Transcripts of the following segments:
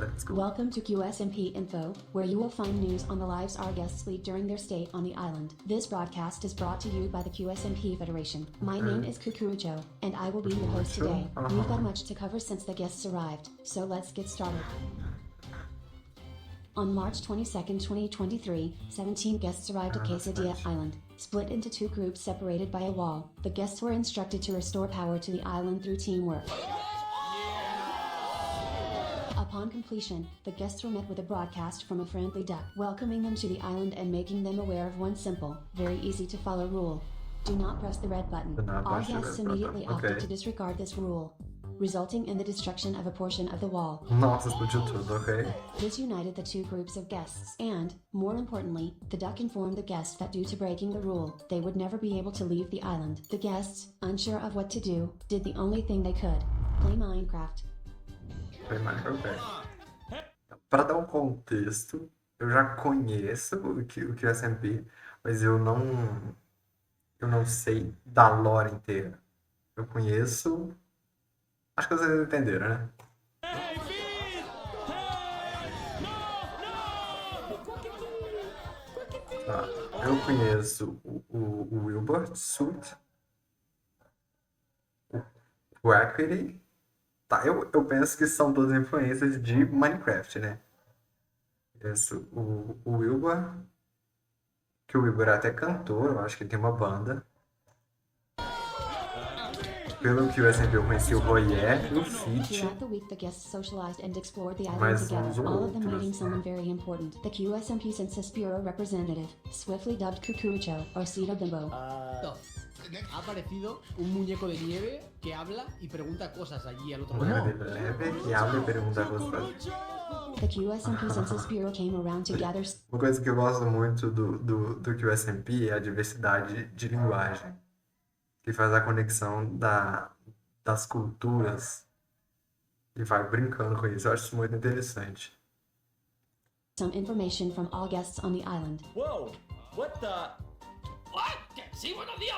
Let's go. Welcome to QSMP Info, where you will find news on the lives our guests lead during their stay on the island. This broadcast is brought to you by the QSMP Federation. My name is Kukurucho, and I will be your host today. We've got much to cover since the guests arrived, so let's get started. On March 22, 2023, 17 guests arrived at Quesadilla Island. Split into two groups separated by a wall, the guests were instructed to restore power to the island through teamwork. Upon completion, the guests were met with a broadcast from a friendly duck, welcoming them to the island and making them aware of one simple, very easy to follow rule. Do not press the red button. All guests immediately opted to disregard this rule, resulting in the destruction of a portion of the wall. Nossa, explodiu tudo, ok? This united the two groups of guests, and, more importantly, the duck informed the guests that due to breaking the rule, they would never be able to leave the island. The guests, unsure of what to do, did the only thing they could: play Minecraft. Para dar um contexto, eu já conheço o QSMP, mas eu não sei da lore inteira. Eu conheço. Acho que vocês entenderam, né? Tá. Eu conheço o Wilbur, Suit, o Equity. Tá, eu penso que são todas influências de Minecraft, né? Conheço o Wilbur, que o Wilbur é até cantor, eu acho que ele tem uma banda. Pelo que eu sempre conheci o Jorjay, o Fit, Throughout the week, the guests socialized and explored the island mas together, uns all of them outros. meeting someone very important. The QSMP Census Bureau representative, swiftly dubbed Kukurucho, or Cito Bimbo. Ha aparecido un muñeco de nieve que habla y pregunta cosas allí al otro Uma lado. de leve que abre e pergunta coisas. The QSMP Census Bureau came around to gather Uma coisa que eu gosto muito do QSMP é a diversidade de linguagem, que faz a conexão das culturas e vai brincando com isso. Eu acho isso muito interessante. some information from all guests on the island. Whoa! What the? What? Sí, buenos días.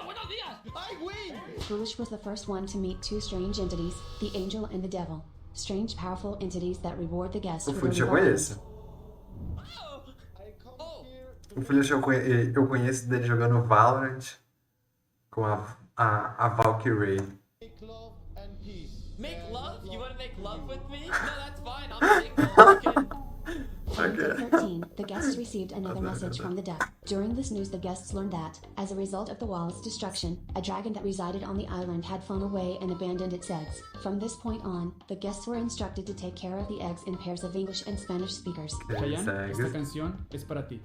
¡Ay, güey! Foolish was the first one to meet two strange entities, the angel and the devil. Strange, powerful entities that reward the guests O with Foolish eu reward. conheço. O Foolish eu conheço dele jogando Valorant com a Valkyrie. Make love? You wanna make love with me? No, that's fine. I'll make love. Okay. On day 13, the guests received another message from the duck. During this news, the guests learned that, as a result of the wall's destruction, a dragon that resided on the island had flown away and abandoned its eggs. From this point on, the guests were instructed to take care of the eggs in pairs of English and Spanish speakers. Chayanne, esta canción es para ti.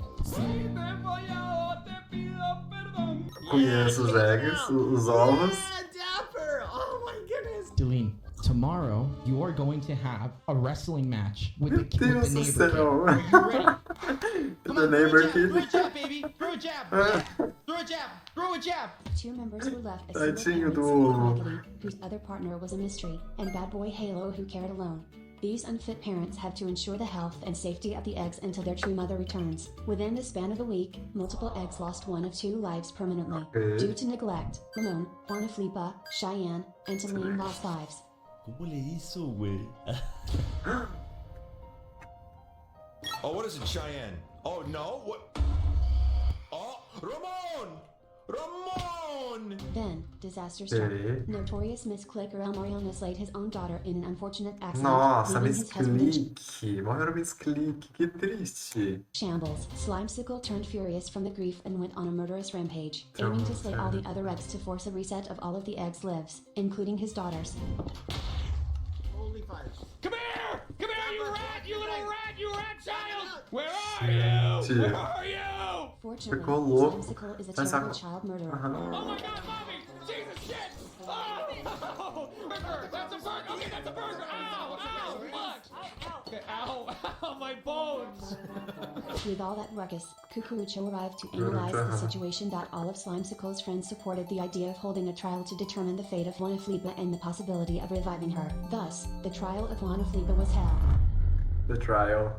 Conheço os eggs, os ovos. Dapper! Oh my goodness! Delene, tomorrow you are going to have a wrestling match with Meu the Deus do neighbor kid. céu. Are you ready? The neighbor Throw a kid. jab, baby! Throw a jab! Throw a jab! Throw a jab! Two members were left: a Tadinho single do parent, ovo. Raggedy, whose other partner was a mystery, and Bad Boy Halo, who cared alone. These unfit parents have to ensure the health and safety of the eggs until their true mother returns. Within the span of a week, multiple eggs lost one of two lives permanently. Okay. Due to neglect, Ramon, Bonaflipa, Cheyenne, and Talene lost lives. ¿Cómo le hizo, güey? Oh, what is it, Cheyenne? Oh, no? What? Oh, Ramon! Ramon! Then, disaster struck. Okay. Notorious misclicker El Mariano slayed his own daughter in an unfortunate accident, Nossa, leaving his husband in Misclick. Morreram Misclick. Que triste. shambles. Slimesicle turned furious from the grief and went on a murderous rampage, aiming to slay all the other eggs to force a reset of all of the eggs' lives, including his daughters. Holy fire. Come here! Come here, you rat! You little rat! You rat child! Where are you? Gente. Where are you? Fortunately, Ficou louco. Slimesicle is a Mas terrible a- child murderer. Oh my god, mommy! Jesus shit! Oh! Burger! That's a burger! Okay, that's a burger! Ow! Ow! Fuck! Okay, ow! Ow! My bones! With all that ruckus, Kukurucho arrived to analyze the situation. All of Slimesicle's friends supported the idea of holding a trial to determine the fate of Bonaflipa and the possibility of reviving her. Thus, the trial of Bonaflipa was held. The trial.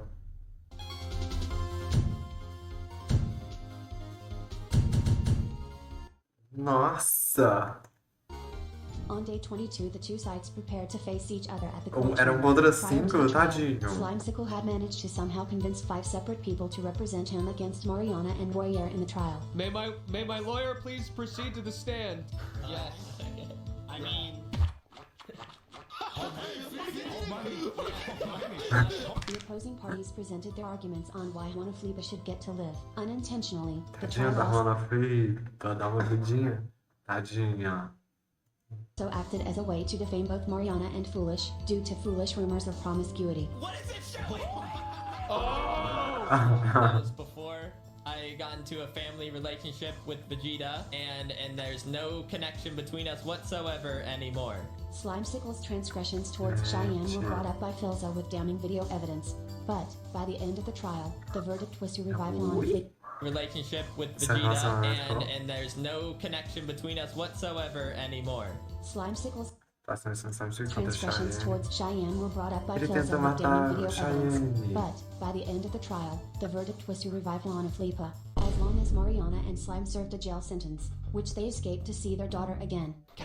Nossa! On day 22, the two sides prepared to face each other at the Ou court eram chamber. contra Prior to 5, the trial, tadinho. Slimesicle had managed to somehow convince 5 separate people to represent him against Mariana and Royer in the trial. May my lawyer please proceed to the stand? Yes. I mean, The opposing parties presented their arguments on why Juana Flipa should get to live. Unintentionally, the Tadinha trial da also Rona Flipa, dá uma vidinha. Tadinha. acted as a way to defame both Mariana and Foolish, due to foolish rumors of promiscuity. What is it showing? Oh! That was before I got into a family relationship with Vegeta, and there's no connection between us whatsoever anymore. Slimesicle's transgressions towards Cheyenne were brought up by Philza with damning video evidence, but by the end of the trial, the verdict was to revive Lana Flipa. Relationship with Essa razão Vegeta, é ficou. and there's no connection between us whatsoever anymore. Slimesicle's Façam isso, não contra transgressions Cheyenne. towards Cheyenne were brought up by Ele Philza tenta with damning video matar evidence, Cheyenne. but by the end of the trial, the verdict was to revive Lana Flipa, as long as Mariana and Slime served a jail sentence, which they escaped to see their daughter again. Go.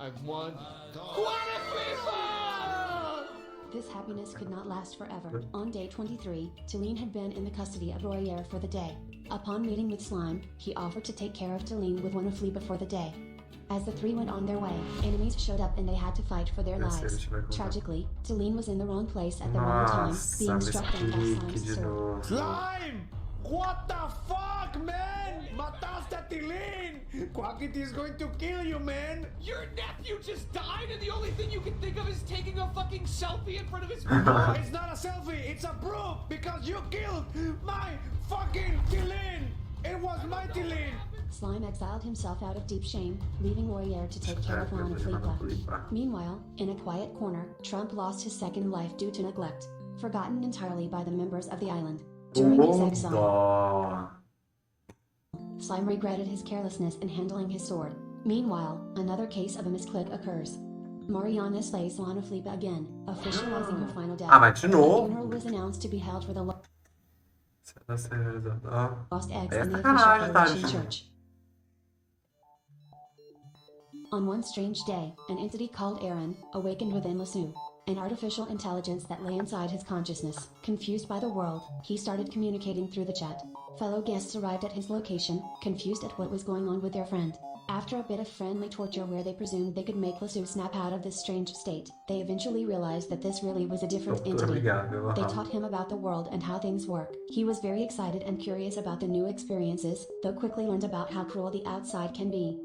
I won. Juana Flipa! This happiness could not last forever. On day 23, Talene had been in the custody of Royer for the day. Upon meeting with Slime, he offered to take care of Talene with Juana Flipa for the day. As the three went on their way, enemies showed up and they had to fight for their Esse lives. a gente vai contar. Tragically, Talene was in the wrong place at the wrong time, Nossa, being mas struck down by clique Slime's de sword. novo. Slime! What the fuck, man? Mataste a Tilín! Quackity is going to kill you, man! Your nephew just died, and the only thing you can think of is taking a fucking selfie in front of his No, it's not a selfie, it's a proof! Because you killed my fucking Tilín! It was my Tilín! Slime exiled himself out of deep shame, leaving Royer to take care of Lana Flipa. Meanwhile, in a quiet corner, Trump lost his second life due to neglect, forgotten entirely by the members of the island. During his exile, Dó. Slime regretted his carelessness in handling his sword. Meanwhile, another case of a misclick occurs. Mariana slays Lana Flipa again, officializing her final death. Ah, mas de A novo? funeral was announced to be held for the Lost eggs É in the sacanagem, official tá, Croatian gente? church. On one strange day, an entity called Aaron awakened within Lasu, an artificial intelligence that lay inside his consciousness. Confused by the world, he started communicating through the chat. Fellow guests arrived at his location, confused at what was going on with their friend. After a bit of friendly torture where they presumed they could make Lasu snap out of this strange state, they eventually realized that this really was a different Doutor entity. amigável. They aham. taught him about the world and how things work. He was very excited and curious about the new experiences, though quickly learned about how cruel the outside can be.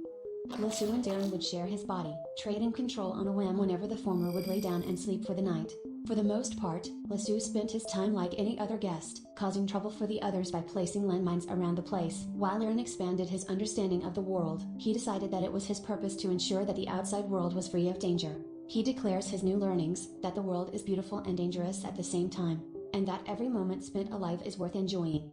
Lasu and Darren would share his body, trading control on a whim whenever the former would lay down and sleep for the night. For the most part, Lasu spent his time like any other guest, causing trouble for the others by placing landmines around the place. While Aaron expanded his understanding of the world, he decided that it was his purpose to ensure that the outside world was free of danger. He declares his new learnings, that the world is beautiful and dangerous at the same time, and that every moment spent alive is worth enjoying.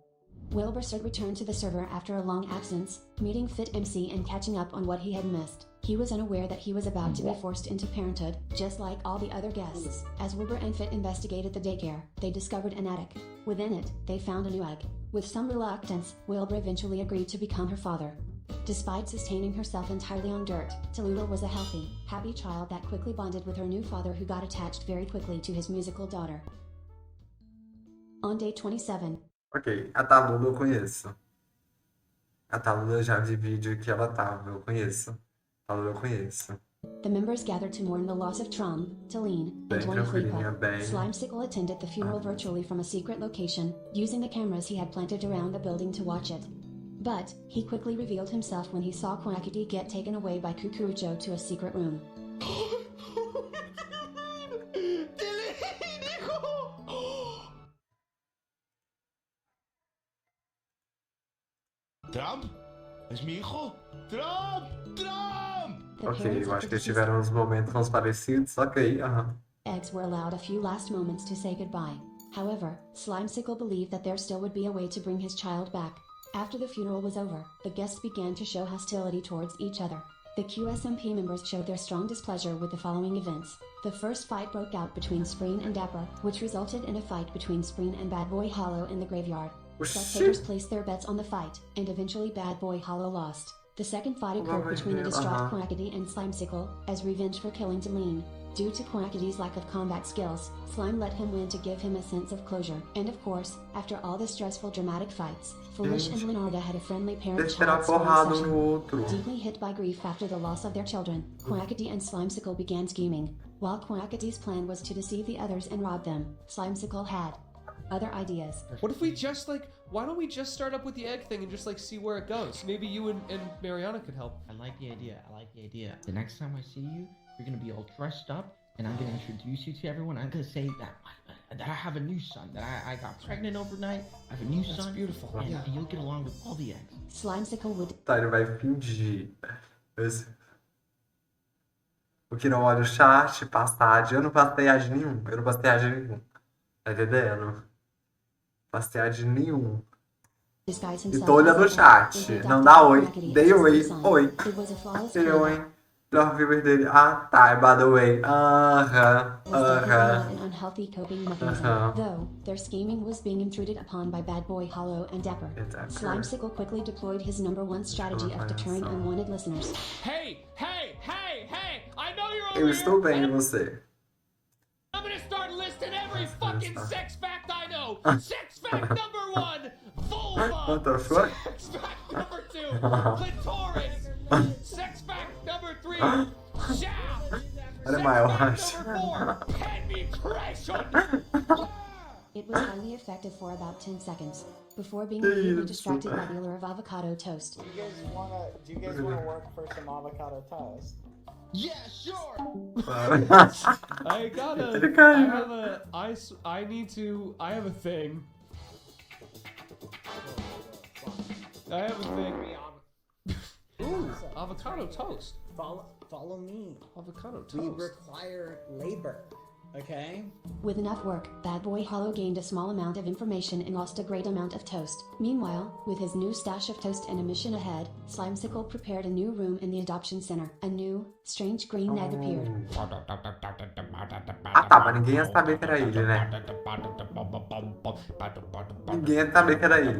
Wilbur returned to the server after a long absence, meeting Fit MC and catching up on what he had missed. He was unaware that he was about to be forced into parenthood, just like all the other guests. As Wilbur and Fit investigated the daycare, they discovered an attic. Within it, they found a new egg. With some reluctance, Wilbur eventually agreed to become her father. Despite sustaining herself entirely on dirt, Tallulah was a healthy, happy child that quickly bonded with her new father, who got attached very quickly to his musical daughter. On day 27, Ok, a Tallulah eu conheço. A Tallulah eu já vi vídeo que ela tava, eu conheço. Tallulah eu conheço. the members gathered to mourn the loss of Trum, Talene, and Bem Juana tranquilinha, Flipa. bem. Slimesicle attended the funeral virtually from a secret location, using the cameras he had planted around the building to watch it. But, he quickly revealed himself when he saw Quackity get taken away by Cucurucho to a secret room. Trump? Es mi hijo? Trump! Trump! The Ok, parents eu of acho the que eles deceased tiveram uns momentos parecidos, ok, aham. eggs were allowed a few last moments to say goodbye. However, Slimesicle believed that there still would be a way to bring his child back. After the funeral was over, the guests began to show hostility towards each other. The QSMP members showed their strong displeasure with the following events. The first fight broke out between Spreen and Dapper, which resulted in a fight between Spreen and Bad Boy Hollow in the graveyard. Oh, Spectators shit. placed their bets on the fight, and eventually Bad Boy Hollow lost. The second fight occurred between a distraught Quackity and Slimecicle, as revenge for killing Deline. Due to Quackity's lack of combat skills, Slime let him win to give him a sense of closure. And of course, after all the stressful dramatic fights, Foolish and Leonarda had a friendly parent-child session. Deeply hit by grief after the loss of their children, Quackity and Slimecicle began scheming. While Quackity's plan was to deceive the others and rob them, Slimecicle had other ideas. What if we just why don't we just start up with the egg thing and just see where it goes? Maybe you and Mariana could help. I like the idea. The next time I see you, you're gonna be all dressed up, and I'm gonna introduce you to everyone. I'm gonna say that I have a new son, that I got pregnant overnight. I have a new son. That's beautiful. And you'll get along with all the eggs. Slimecicle would... Tá, ele vai fingir. O que não olha o chat, passagem. Eu não passei ad nenhum. Tá entendendo? Passei de nenhum. E tô olhando o chat. Não dá oi. Dei oi. Oi. Dei oi. Los viewers dele. Ah, tá. By the way. An unhealthy coping mechanism. Though, their scheming was being intruded upon by Bad Boy Hollow and Dapper. Slimecicle quickly deployed his #1 strategy of deterring unwanted listeners. Hey! I know you're over Eu estou here, bem, e and você? I'm gonna start listing every fucking sex fact I know. Sex fact number 1, vulva. What the fuck? Sex fact number 2, clitoris. Sex fact number 3, shaft. Olha my watch. Sex fact number 4, penetration. It was highly effective for about 10 seconds, before being immediately distracted by the allure of avocado toast. Do you guys wanna work for some avocado toast? Yeah, sure. I have a thing. Ooh, avocado toast. Follow me. Avocado toast. We require labor, okay? With enough work, Bad Boy Hollow gained a small amount of information and lost a great amount of toast. Meanwhile, with his new stash of toast and a mission ahead, Slimecicle prepared a new room in the adoption center. A new, strange green egg appeared. Ah tá, mas ninguém ia saber que era ele, né? Ninguém ia saber que era ele.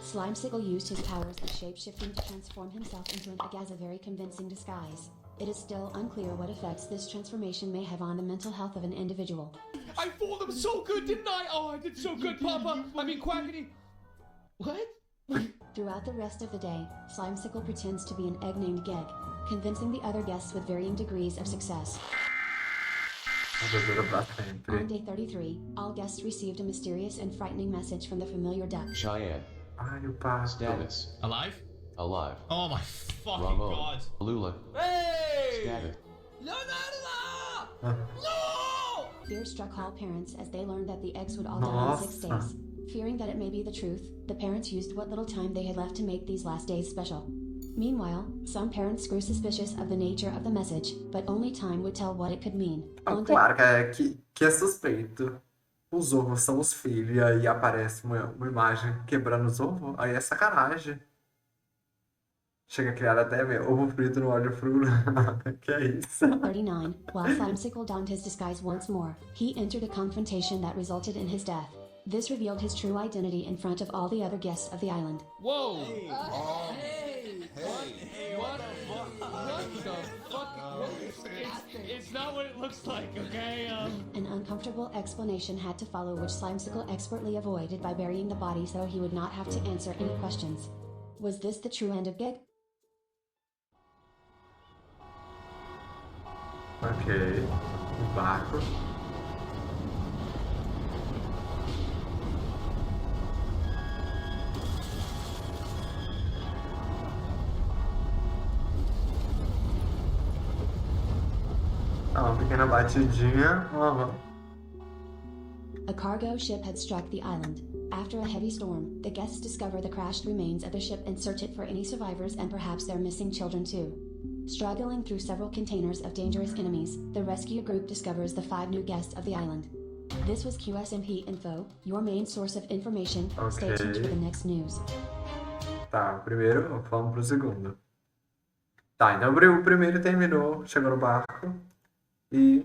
Slimecicle used his powers of shape-shifting to transform himself into an egg as a very convincing disguise. It is still unclear what effects this transformation may have on the mental health of an individual. I fooled him so good, didn't I? Oh, I did so good, Papa. I mean, Quackity. What? Throughout the rest of the day, Slimecicle pretends to be an egg named Geg, convincing the other guests with varying degrees of success. On day 33, all guests received a mysterious and frightening message from the familiar duck. Cheyenne. Status. Alive? Alive. Oh my fucking Ramon. god. Lula. Hey! Status. No! Fear struck all parents as they learned that the eggs would all die in 6 days. Fearing that it may be the truth, the parents used what little time they had left to make these last days special. Meanwhile, some parents grew suspicious of the nature of the message, but only time would tell what it could mean. Claro que é suspeito. Os ovos são os filhos, e aí aparece uma imagem quebrando os ovos. Aí é sacanagem. Chega a criar até ovo frito no óleo fruro. Que é isso? 39. While Slimecicle donned his disguise once more, he entered a confrontation that resulted in his death. This revealed his true identity in front of all the other guests of the island. Whoa! What the fuck? It's not what it looks like, okay? An uncomfortable explanation had to follow, which Slimecicle expertly avoided by burying the body so he would not have to answer any questions. Was this the true end of Geg? Ok. O barco. Uma pequena batidinha. A cargo ship had struck the island. After a heavy storm, the guests discover the crashed remains of the ship and search it for any survivors and perhaps their missing children too. Struggling through several containers of dangerous enemies, the rescue group discovers the 5 new guests of the island. This was QSMP Info, your main source of information. Stay tuned for the next news. Tá, primeiro vamos pro segundo. Tá, então o primeiro terminou, chegou no barco e